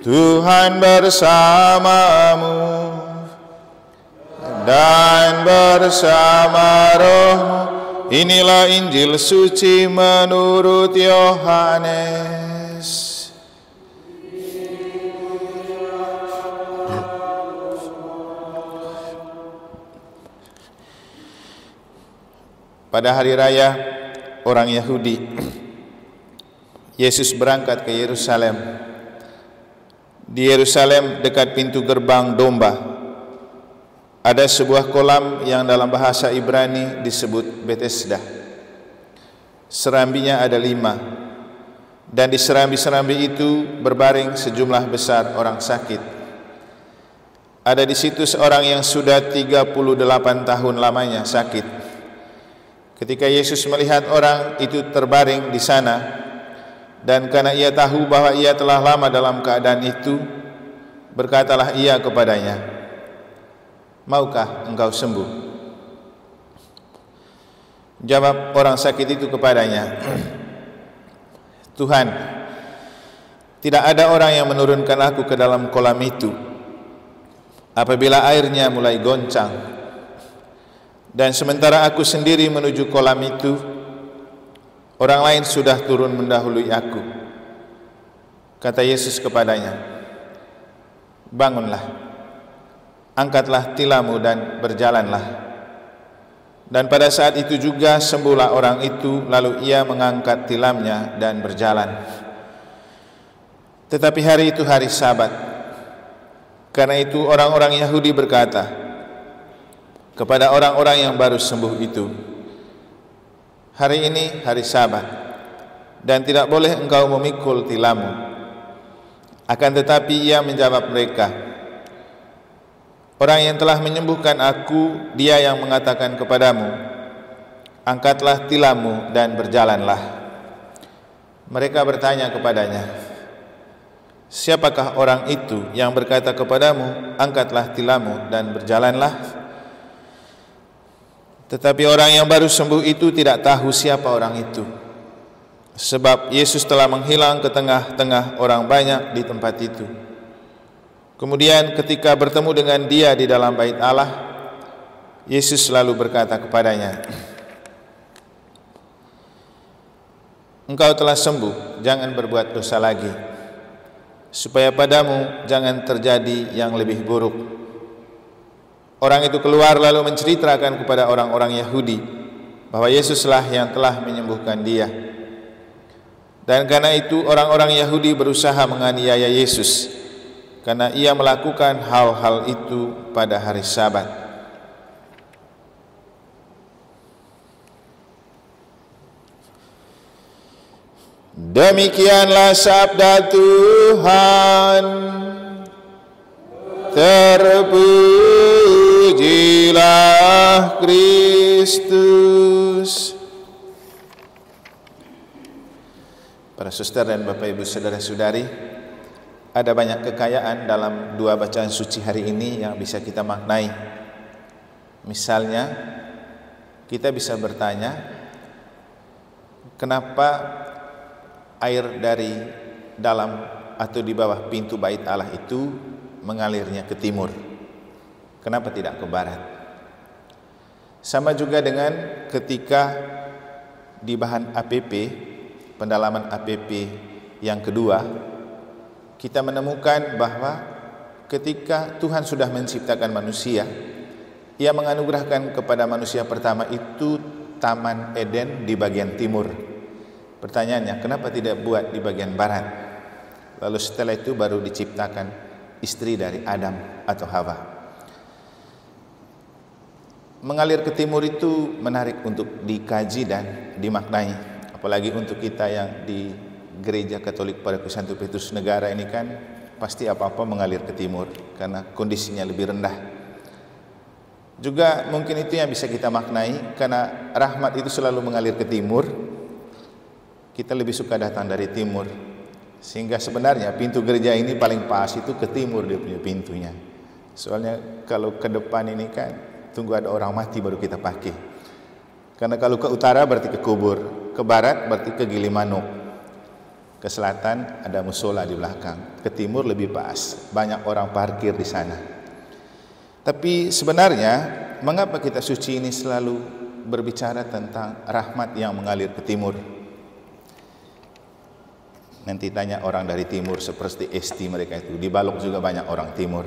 Tuhan bersamamu dan bersama rohmu. Inilah Injil suci menurut Yohanes. Pada hari raya orang Yahudi, Yesus berangkat ke Yerusalem. Di Yerusalem dekat pintu gerbang domba ada sebuah kolam yang dalam bahasa Ibrani disebut Betesda. Serambinya ada 5, dan di serambi-serambi itu berbaring sejumlah besar orang sakit. Ada di situ seorang yang sudah 38 tahun lamanya sakit. Ketika Yesus melihat orang itu terbaring di sana, dan karena ia tahu bahwa ia telah lama dalam keadaan itu, berkatalah ia kepadanya, "Maukah engkau sembuh?" Jawab orang sakit itu kepadanya, "Tuhan, tidak ada orang yang menurunkan aku ke dalam kolam itu apabila airnya mulai goncang. Dan sementara aku sendiri menuju kolam itu, orang lain sudah turun mendahului aku." Kata Yesus kepadanya, "Bangunlah, angkatlah tilammu dan berjalanlah." Dan pada saat itu juga sembuhlah orang itu, lalu ia mengangkat tilamnya dan berjalan. Tetapi hari itu hari Sabat. Karena itu orang-orang Yahudi berkata kepada orang-orang yang baru sembuh itu, "Hari ini hari Sabat, dan tidak boleh engkau memikul tilammu." Akan tetapi ia menjawab mereka, "Orang yang telah menyembuhkan aku, dia yang mengatakan kepadamu, angkatlah tilammu dan berjalanlah." Mereka bertanya kepadanya, "Siapakah orang itu yang berkata kepadamu, angkatlah tilammu dan berjalanlah?" Tetapi orang yang baru sembuh itu tidak tahu siapa orang itu, sebab Yesus telah menghilang ke tengah-tengah orang banyak di tempat itu. Kemudian ketika bertemu dengan dia di dalam bait Allah, Yesus lalu berkata kepadanya, "Engkau telah sembuh, jangan berbuat dosa lagi, supaya padamu jangan terjadi yang lebih buruk." Orang itu keluar lalu menceritakan kepada orang-orang Yahudi bahwa Yesuslah yang telah menyembuhkan dia. Dan karena itu orang-orang Yahudi berusaha menganiaya Yesus, karena ia melakukan hal-hal itu pada hari Sabat. Demikianlah sabda Tuhan. Terpujilah Kristus. Para suster dan Bapak Ibu saudara-saudari, ada banyak kekayaan dalam 2 bacaan suci hari ini yang bisa kita maknai. Misalnya, kita bisa bertanya, kenapa air dari dalam atau di bawah pintu bait Allah itu mengalirnya ke timur? Kenapa tidak ke barat? Sama juga dengan ketika di bahan APP, pendalaman APP yang kedua, kita menemukan bahwa ketika Tuhan sudah menciptakan manusia, Ia menganugerahkan kepada manusia pertama itu Taman Eden di bagian timur. Pertanyaannya, kenapa tidak buat di bagian barat? Lalu setelah itu baru diciptakan istri dari Adam atau Hawa. Mengalir ke timur itu menarik untuk dikaji dan dimaknai, apalagi untuk kita yang di Gereja Katolik Paroki Santo Petrus Negara ini kan pasti apa-apa mengalir ke timur karena kondisinya lebih rendah. Juga mungkin itu yang bisa kita maknai, karena rahmat itu selalu mengalir ke timur, kita lebih suka datang dari timur. Sehingga sebenarnya pintu gereja ini paling pas itu ke timur dia punya pintunya. Soalnya kalau ke depan ini kan tunggu ada orang mati baru kita pakai. Karena kalau ke utara berarti ke kubur, ke barat berarti ke Gilimanuk. Ke selatan ada musola di belakang. Ke timur lebih pas, banyak orang parkir di sana. Tapi sebenarnya mengapa kitab suci ini selalu berbicara tentang rahmat yang mengalir ke timur? Nanti tanya orang dari timur seperti Esti mereka itu. Di Balok juga banyak orang timur.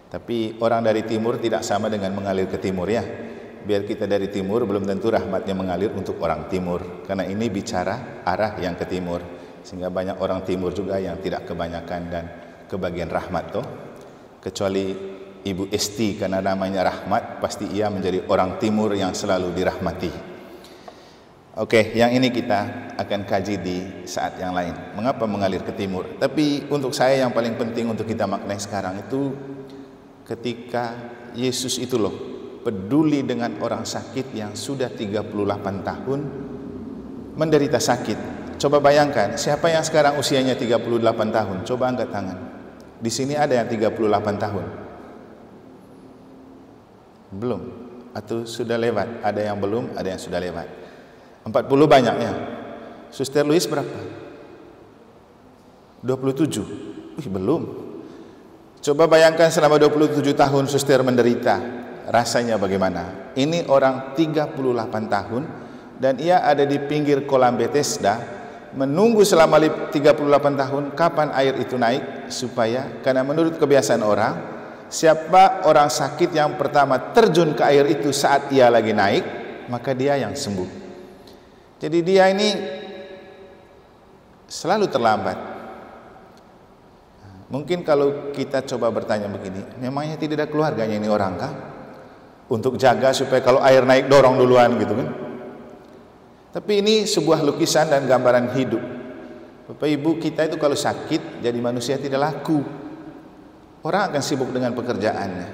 Tapi orang dari timur tidak sama dengan mengalir ke timur ya. Biar kita dari timur belum tentu rahmatnya mengalir untuk orang timur. Karena ini bicara arah yang ke timur. Sehingga banyak orang timur juga yang tidak kebanyakan dan kebagian rahmat toh. Kecuali Ibu Esti karena namanya Rahmat, pasti ia menjadi orang timur yang selalu dirahmati. Oke, yang ini kita akan kaji di saat yang lain. Mengapa mengalir ke timur? Tapi untuk saya yang paling penting untuk kita maknai sekarang itu ketika Yesus itu loh peduli dengan orang sakit yang sudah 38 tahun menderita sakit. Coba bayangkan, siapa yang sekarang usianya 38 tahun? Coba angkat tangan. Di sini ada yang 38 tahun? Belum. Atau sudah lewat? Ada yang belum, ada yang sudah lewat. 40 banyaknya. Suster Louis berapa? 27. Belum. Coba bayangkan selama 27 tahun suster menderita. Rasanya bagaimana? Ini orang 38 tahun dan ia ada di pinggir kolam Bethesda menunggu selama 38 tahun kapan air itu naik supaya, karena menurut kebiasaan orang, siapa orang sakit yang pertama terjun ke air itu saat ia lagi naik, maka dia yang sembuh. Jadi dia ini selalu terlambat. Mungkin kalau kita coba bertanya begini, memangnya tidak ada keluarganya ini orang kah? Untuk jaga supaya kalau air naik dorong duluan gitu kan? Tapi ini sebuah lukisan dan gambaran hidup. Bapak Ibu, kita itu kalau sakit jadi manusia tidak laku. Orang akan sibuk dengan pekerjaannya.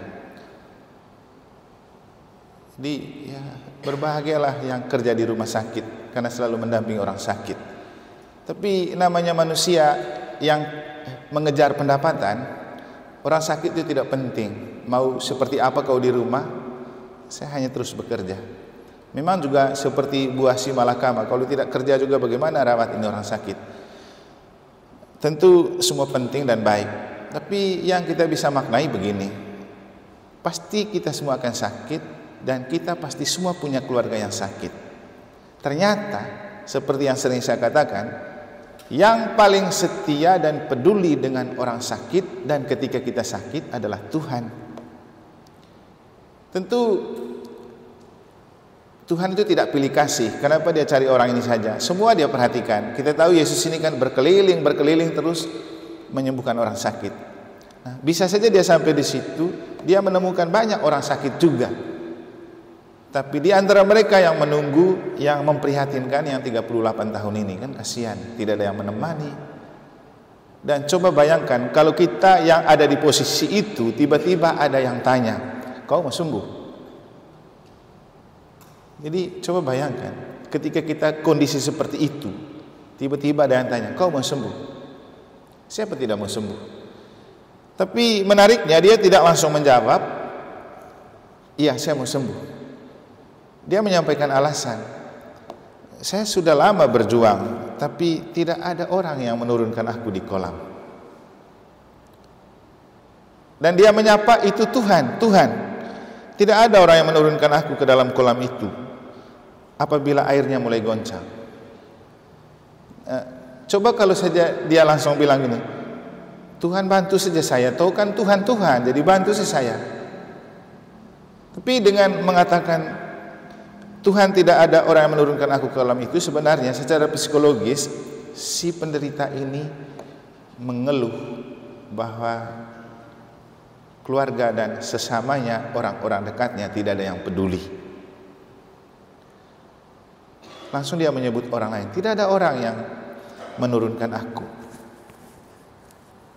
Jadi ya berbahagialah yang kerja di rumah sakit karena selalu mendampingi orang sakit. Tapi namanya manusia yang mengejar pendapatan, orang sakit itu tidak penting. Mau seperti apa kau di rumah, saya hanya terus bekerja. Memang juga seperti buah si malakama, kalau tidak kerja juga bagaimana rawat ini orang sakit. Tentu semua penting dan baik. Tapi yang kita bisa maknai begini, pasti kita semua akan sakit dan kita pasti semua punya keluarga yang sakit. Ternyata seperti yang sering saya katakan, yang paling setia dan peduli dengan orang sakit dan ketika kita sakit adalah Tuhan. Tentu Tuhan itu tidak pilih kasih. Kenapa dia cari orang ini saja? Semua dia perhatikan. Kita tahu Yesus ini kan berkeliling terus menyembuhkan orang sakit. Nah, bisa saja dia sampai di situ, dia menemukan banyak orang sakit juga. Tapi di antara mereka yang menunggu, yang memprihatinkan yang 38 tahun ini kan kasihan, tidak ada yang menemani. Dan coba bayangkan kalau kita yang ada di posisi itu tiba-tiba ada yang tanya, "Kau mau sembuh?" Jadi coba bayangkan ketika kita kondisi seperti itu, tiba-tiba ada yang tanya, "Kau mau sembuh?" Siapa tidak mau sembuh? Tapi menariknya dia tidak langsung menjawab, "Iya, saya mau sembuh." Dia menyampaikan alasan, "Saya sudah lama berjuang, tapi tidak ada orang yang menurunkan aku di kolam." Dan dia menyapa itu Tuhan. Tidak ada orang yang menurunkan aku ke dalam kolam itu apabila airnya mulai goncang. Coba kalau saja dia langsung bilang gini, "Tuhan bantu saja saya." Tahu kan Tuhan, jadi bantu saya. Tapi dengan mengatakan Tuhan tidak ada orang yang menurunkan aku ke kolam itu, sebenarnya secara psikologis si penderita ini mengeluh bahwa keluarga dan sesamanya, orang-orang dekatnya tidak ada yang peduli. Langsung dia menyebut orang lain, tidak ada orang yang menurunkan aku.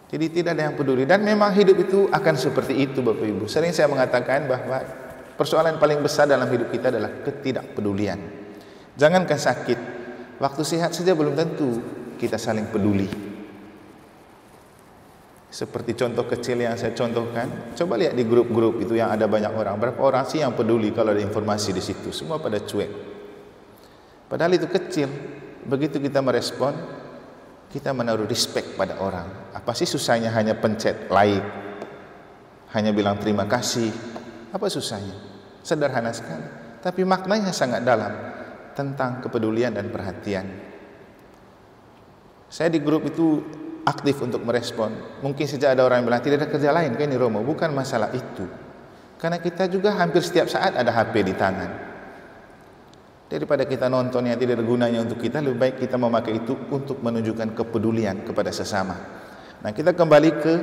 Jadi tidak ada yang peduli. Dan memang hidup itu akan seperti itu Bapak Ibu. Sering saya mengatakan bahwa persoalan paling besar dalam hidup kita adalah ketidakpedulian. Jangankan sakit, waktu sehat saja belum tentu kita saling peduli. Seperti contoh kecil yang saya contohkan, coba lihat di grup-grup itu yang ada banyak orang. Berapa orang sih yang peduli kalau ada informasi di situ? Semua pada cuek. Padahal itu kecil. Begitu kita merespon, kita menaruh respect pada orang. Apa sih susahnya hanya pencet like, hanya bilang terima kasih? Apa susahnya? Sederhana sekali, tapi maknanya sangat dalam tentang kepedulian dan perhatian. Saya di grup itu aktif untuk merespon. Mungkin saja ada orang yang bilang tidak ada kerja lain kan ini Romo. Bukan masalah itu, karena kita juga hampir setiap saat ada HP di tangan. Daripada kita nonton yang tidak ada gunanya untuk kita, lebih baik kita memakai itu untuk menunjukkan kepedulian kepada sesama. Nah, kita kembali ke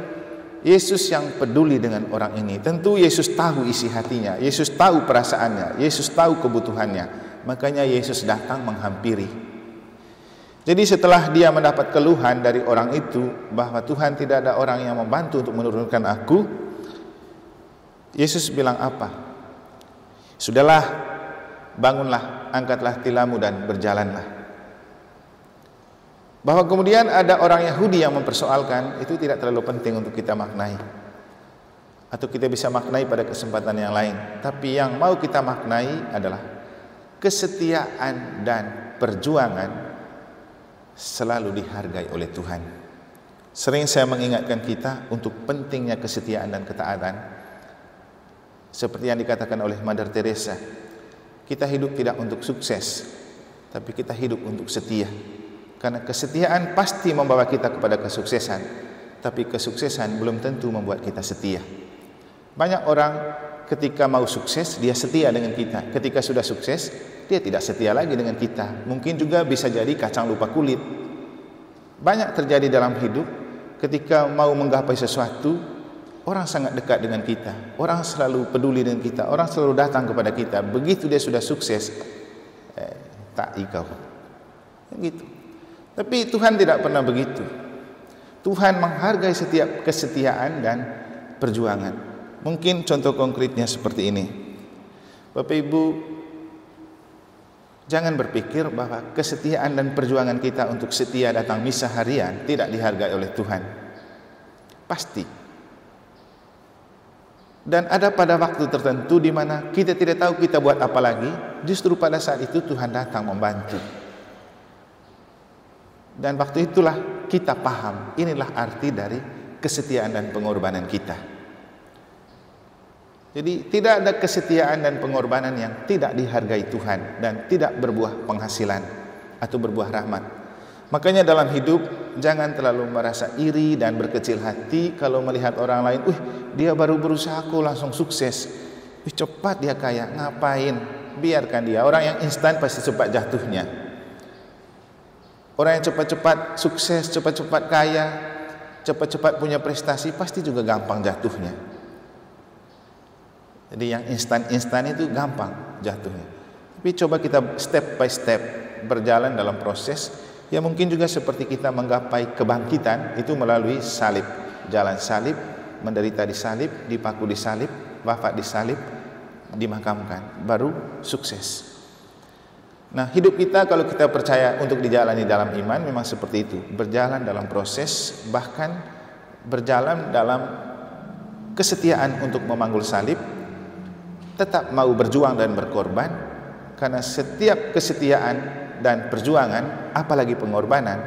Yesus yang peduli dengan orang ini. Tentu Yesus tahu isi hatinya, Yesus tahu perasaannya, Yesus tahu kebutuhannya. Makanya Yesus datang menghampiri. Jadi setelah dia mendapat keluhan dari orang itu bahwa Tuhan tidak ada orang yang membantu untuk menurunkan aku, Yesus bilang apa? Sudahlah, bangunlah, angkatlah tilammu dan berjalanlah. Bahwa kemudian ada orang Yahudi yang mempersoalkan, itu tidak terlalu penting untuk kita maknai, atau kita bisa maknai pada kesempatan yang lain. Tapi yang mau kita maknai adalah kesetiaan dan perjuangan selalu dihargai oleh Tuhan. Sering saya mengingatkan kita untuk pentingnya kesetiaan dan ketaatan. Seperti yang dikatakan oleh Mother Teresa, kita hidup tidak untuk sukses, tapi kita hidup untuk setia. Karena kesetiaan pasti membawa kita kepada kesuksesan, tapi kesuksesan belum tentu membuat kita setia. Banyak orang ketika mau sukses, dia setia dengan kita. Ketika sudah sukses, dia tidak setia lagi dengan kita. Mungkin juga bisa jadi kacang lupa kulit. Banyak terjadi dalam hidup. Ketika mau menggapai sesuatu, orang sangat dekat dengan kita, orang selalu peduli dengan kita, orang selalu datang kepada kita. Begitu dia sudah sukses, tak ikau gitu. Tapi Tuhan tidak pernah begitu. Tuhan menghargai setiap kesetiaan dan perjuangan. Mungkin contoh konkretnya seperti ini. Bapak Ibu, jangan berpikir bahwa kesetiaan dan perjuangan kita untuk setia datang misa harian tidak dihargai oleh Tuhan. Pasti. Dan ada pada waktu tertentu di mana kita tidak tahu kita buat apa lagi, justru pada saat itu Tuhan datang membantu. Dan waktu itulah kita paham, inilah arti dari kesetiaan dan pengorbanan kita. Jadi tidak ada kesetiaan dan pengorbanan yang tidak dihargai Tuhan dan tidak berbuah penghasilan atau berbuah rahmat. Makanya dalam hidup jangan terlalu merasa iri dan berkecil hati kalau melihat orang lain, dia baru berusaha kok langsung sukses. Cepat dia kaya, ngapain? Biarkan dia. Orang yang instan pasti cepat jatuhnya. Orang yang cepat-cepat sukses, cepat-cepat kaya, cepat-cepat punya prestasi pasti juga gampang jatuhnya. Jadi yang instan-instan itu gampang jatuhnya. Tapi coba kita step by step berjalan dalam proses. Ya mungkin juga seperti kita menggapai kebangkitan itu melalui salib. Jalan salib, menderita di salib, dipaku di salib, wafat di salib, dimakamkan, baru sukses. Nah, hidup kita kalau kita percaya untuk dijalani dalam iman memang seperti itu. Berjalan dalam proses, bahkan berjalan dalam kesetiaan untuk memanggul salib, tetap mau berjuang dan berkorban, karena setiap kesetiaan dan perjuangan, apalagi pengorbanan,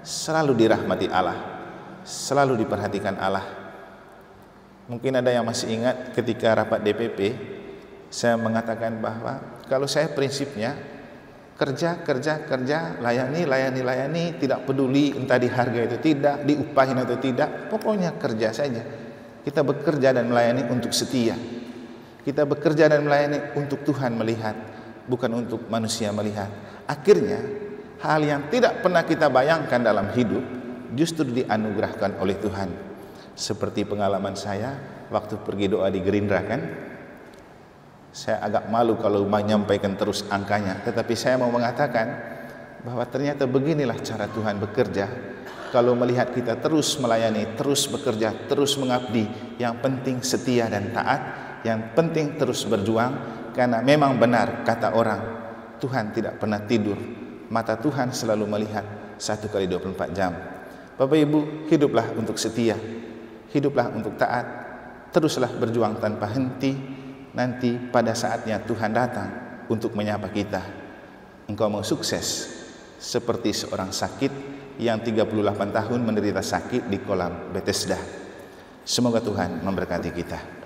selalu dirahmati Allah, selalu diperhatikan Allah. Mungkin ada yang masih ingat ketika rapat DPP, saya mengatakan bahwa kalau saya prinsipnya kerja, layani, tidak peduli entah dihargai atau tidak, diupahin atau tidak, pokoknya kerja saja. Kita bekerja dan melayani untuk setia. Kita bekerja dan melayani untuk Tuhan melihat, bukan untuk manusia melihat. Akhirnya hal yang tidak pernah kita bayangkan dalam hidup justru dianugerahkan oleh Tuhan. Seperti pengalaman saya waktu pergi doa di Gerindra kan. Saya agak malu kalau menyampaikan terus angkanya, tetapi saya mau mengatakan bahwa ternyata beginilah cara Tuhan bekerja. Kalau melihat kita terus melayani, terus bekerja, terus mengabdi, yang penting setia dan taat, yang penting terus berjuang, karena memang benar kata orang, Tuhan tidak pernah tidur, mata Tuhan selalu melihat 1x24 jam. Bapak Ibu, hiduplah untuk setia, hiduplah untuk taat, teruslah berjuang tanpa henti. Nanti pada saatnya Tuhan datang untuk menyapa kita. Engkau mau sukses seperti seorang sakit, yang 38 tahun menderita sakit di kolam Bethesda. Semoga Tuhan memberkati kita.